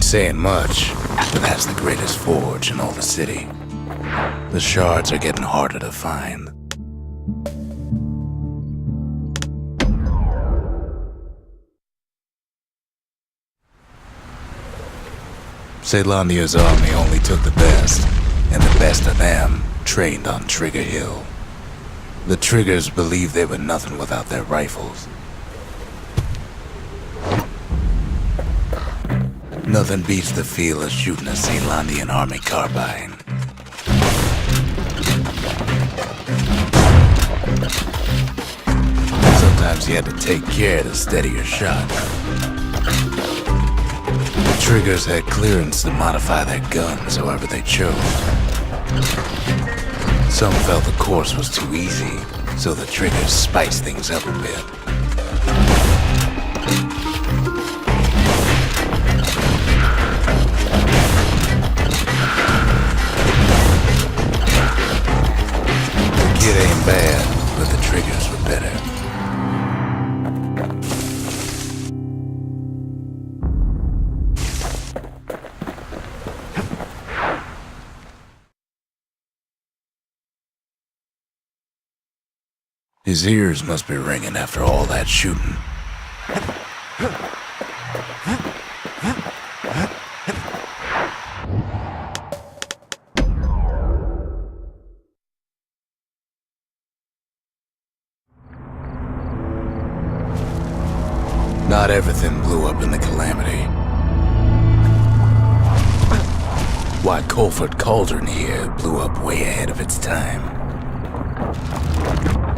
saying much, but that's the greatest forge in all the city. The shards are getting harder to find. Caelandia's army only took the best, and the best of them trained on Trigger Hill. The Triggers believed they were nothing without their rifles. Nothing beats the feel of shooting a Caelandian army carbine. Sometimes you had to take care to steady your shot. The Triggers had clearance to modify their guns however they chose. Some felt the course was too easy, so the Triggers spiced things up a bit. It ain't bad, but the Triggers were better. His ears must be ringing after all that shooting. Not everything blew up in the calamity. Why, Colford Cauldron here blew up way ahead of its time.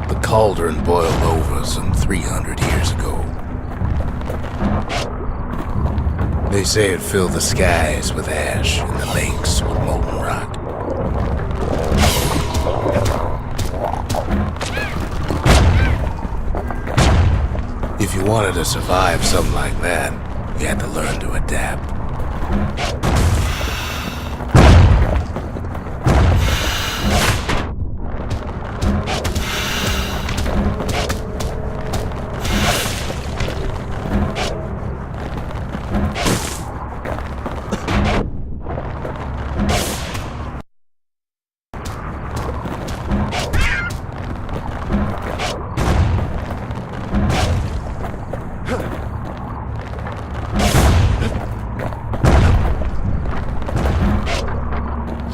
The cauldron boiled over some 300 years ago. They say it filled the skies with ash and the lakes with molten rock. If you wanted to survive something like that, you had to learn to adapt.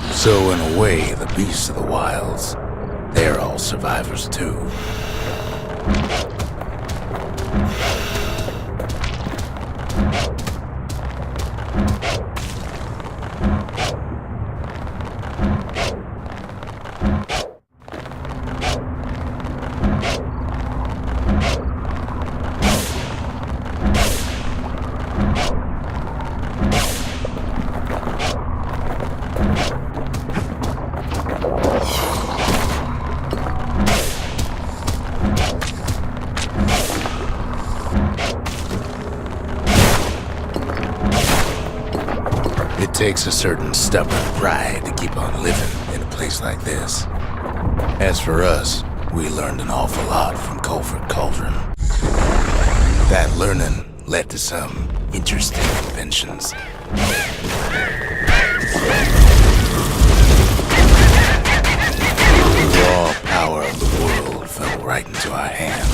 So in a way, the beasts of the wilds, they're all survivors too. It takes a certain stubborn pride to keep on living in a place like this. As for us, we learned an awful lot from Colford Cauldron. That learning led to some interesting inventions. The raw power of the world fell right into our hands.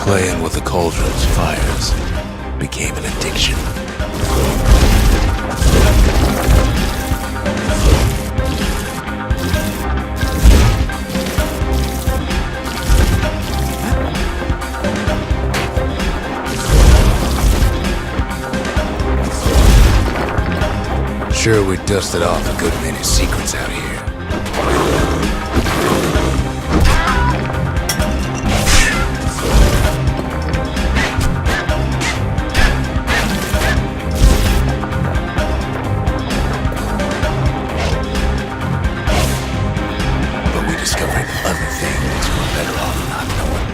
Playing with the cauldron's fires became an addiction. Sure, we dusted off a good many secrets out here. Discovering other things we're better off not knowing.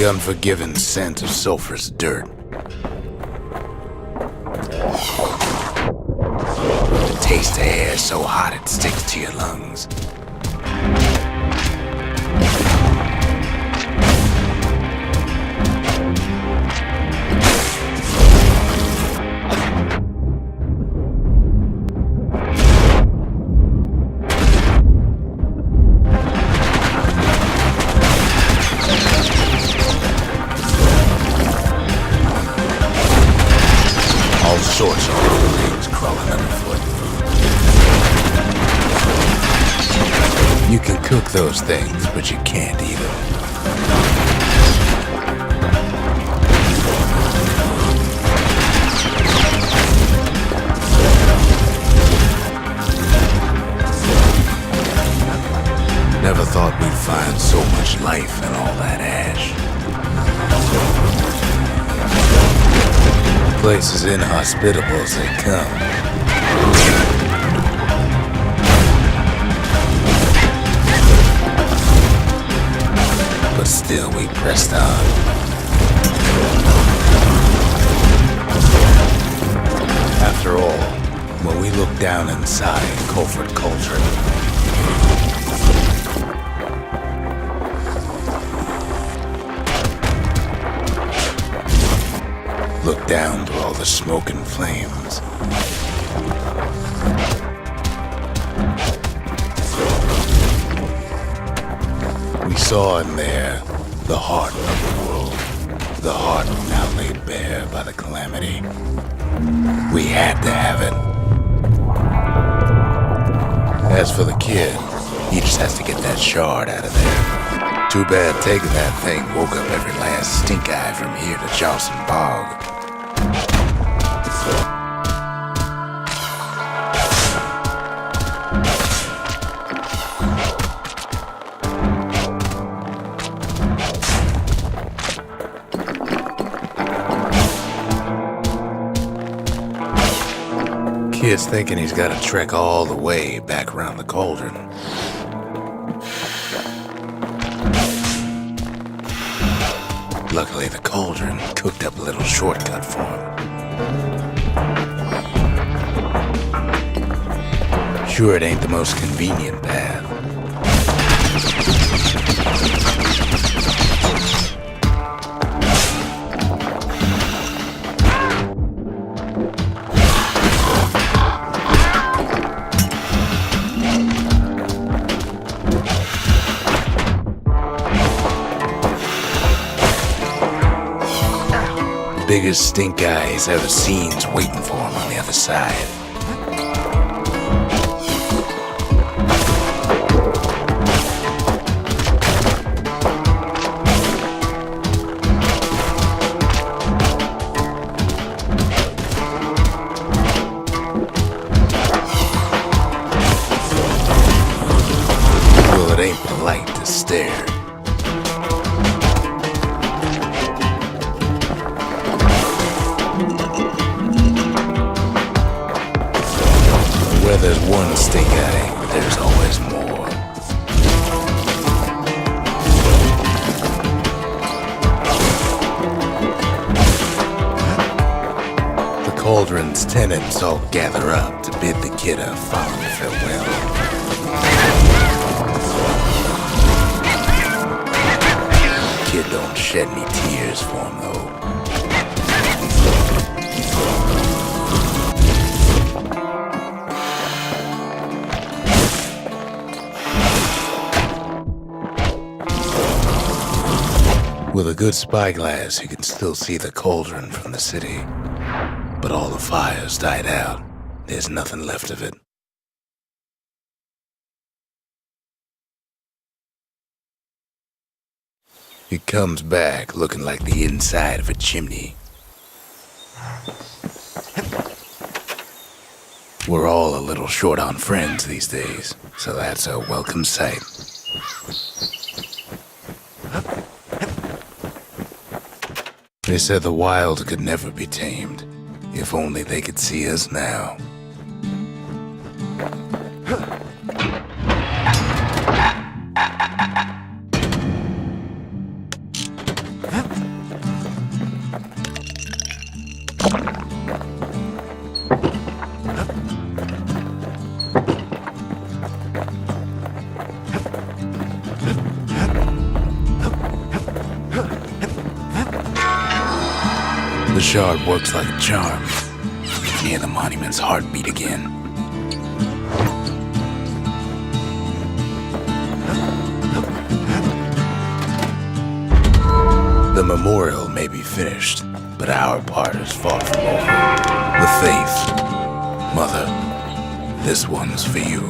The unforgiving scent of sulfurous dirt. The taste of air so hot it sticks to your lungs. All sorts of different things crawling underfoot. You can cook those things, but you can't eat them. Never thought we'd find so much life in all that ash. The place is inhospitable as they come. But still we pressed on. After all, when we look down inside Culford Cauldron, look down through all the smoke and flames. We saw in there the heart of the world, the heart now laid bare by the calamity. We had to have it. As for the kid, he just has to get that shard out of there. Too bad taking that thing woke up every last stink eye from here to Charleston Bog. Kid's thinking he's got to trek all the way back around the cauldron. Luckily, the cauldron cooked up a little shortcut for him. Sure, it ain't the most convenient path. Biggest stink eye he's ever seen's waiting for him on the other side. Well, it ain't polite to stare. Where there's one stink eye, there's always more. The cauldron's tenants all gather up to bid the kid a fond farewell. The kid don't shed any tears for him, though. With a good spyglass, you can still see the cauldron from the city. But all the fires died out. There's nothing left of it. It comes back looking like the inside of a chimney. We're all a little short on friends these days, so that's a welcome sight. They said the wild could never be tamed, if only they could see us now. shard works like a charm. Hear the monument's heartbeat again. The memorial may be finished, but our part is far from over. The faith. Mother, this one's for you.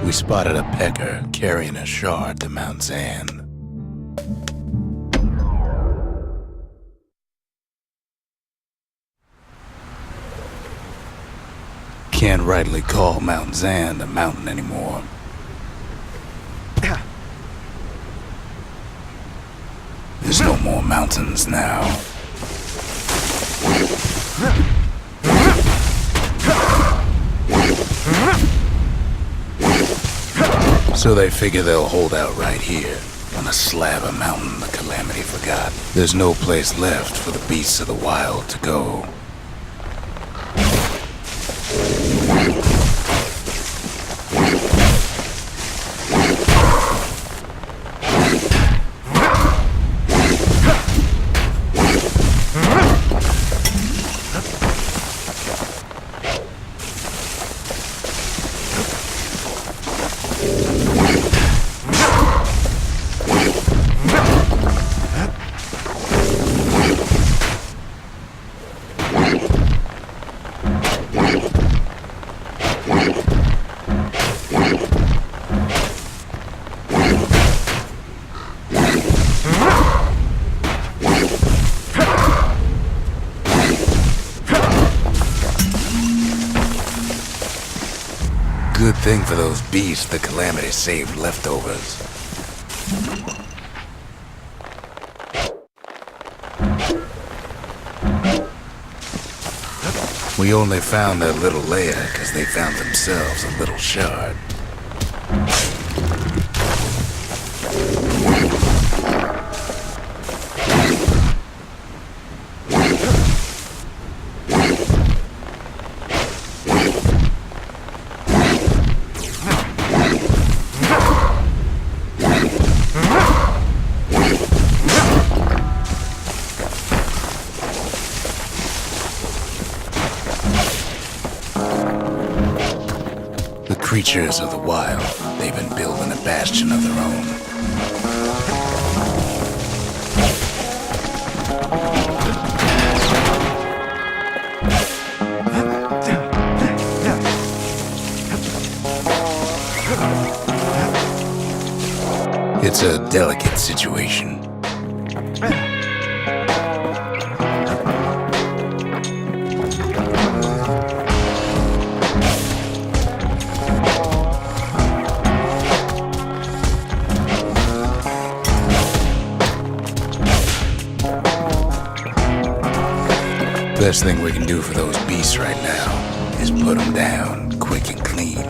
We spotted a pecker carrying a shard to Mount Zan. Can't rightly call Mount Zan a mountain anymore. There's no more mountains now. So they figure they'll hold out right here, on a slab of mountain the Calamity forgot. There's no place left for the beasts of the wild to go. Good thing for those beasts the Calamity saved leftovers. We only found that little lair because they found themselves a little shard. Creatures of the wild, they've been building a bastion of their own. It's a delicate situation. Best thing we can do for those beasts right now is put them down quick and clean.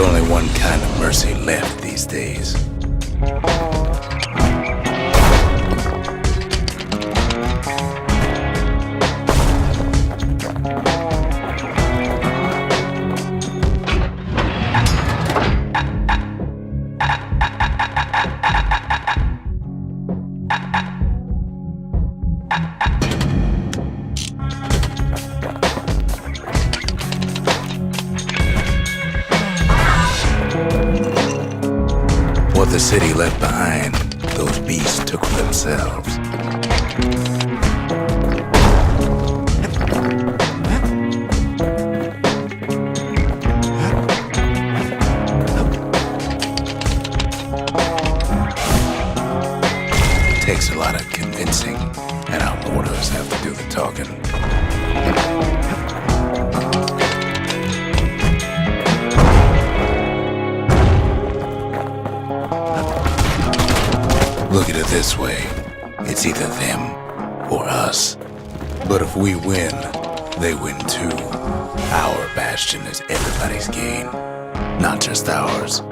Only one kind of mercy left these days. What the city left behind, those beasts took for themselves. It takes a lot of convincing, and our mortars have to do the talking. Look at it this way. It's either them or us. But if we win, they win too. Our Bastion is everybody's game, not just ours.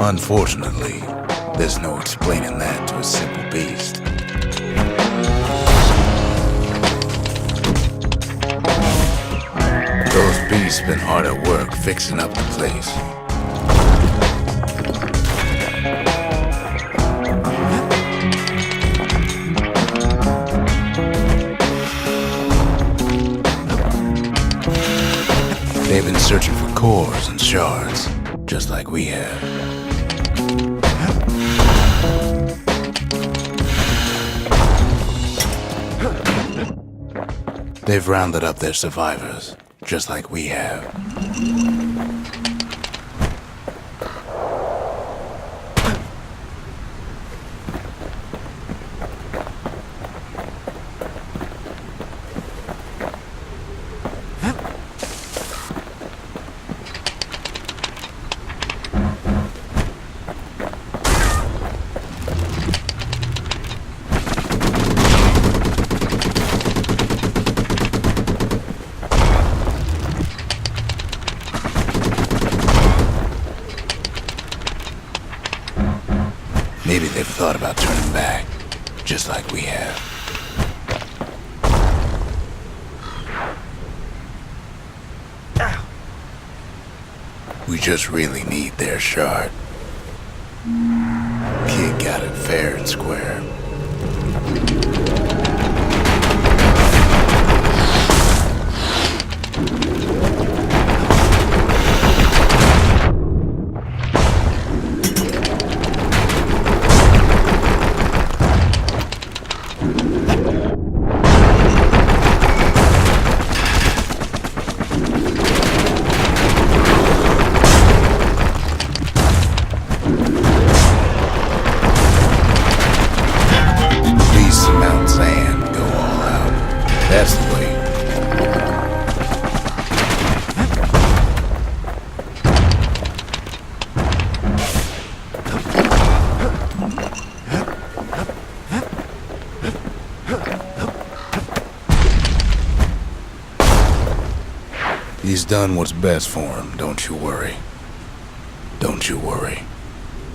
Unfortunately, there's no explaining that to a simple beast. Those beasts been hard at work fixing up the place. They've been searching for cores and shards, just like we have. They've rounded up their survivors, just like we have. Maybe they've thought about turning back, just like we have. We just really need their shard. Kid got it fair and square. That's the way. He's done what's best for him, don't you worry. Don't you worry.